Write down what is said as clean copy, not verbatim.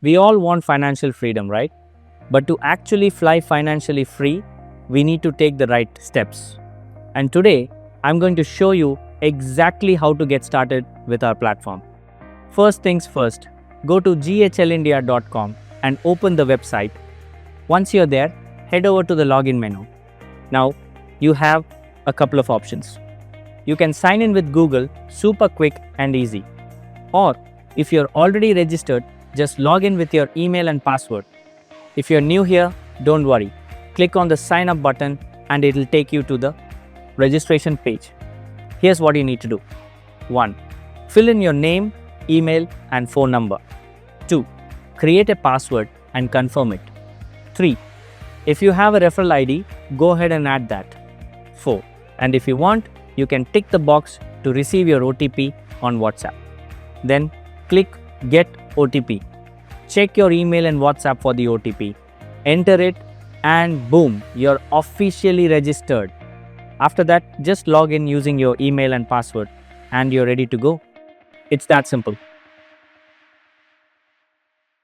We all want financial freedom, right? But to actually fly financially free, we need to take the right steps. And today, I'm going to show you exactly how to get started with our platform. First things first, go toghlindia.com and open the website. Once you're there, head over to the login menu. Now, you have a couple of options. You can sign in with Google, super quick and easy. Or, if you're already registered, just log in with your email and password. If you're new here, don't worry. Click on the sign up button and it'll take you to the registration page. Here's what you need to do. 1. Fill in your name, email and phone number. 2. Create a password and confirm it. 3. If you have a referral ID, go ahead and add that. 4. And if you want, you can tick the box to receive your OTP on WhatsApp. Then click Get OTP. Check your email and WhatsApp for the OTP. Enter it and boom, you're officially registered. After that, just log in using your email and password and you're ready to go. It's that simple.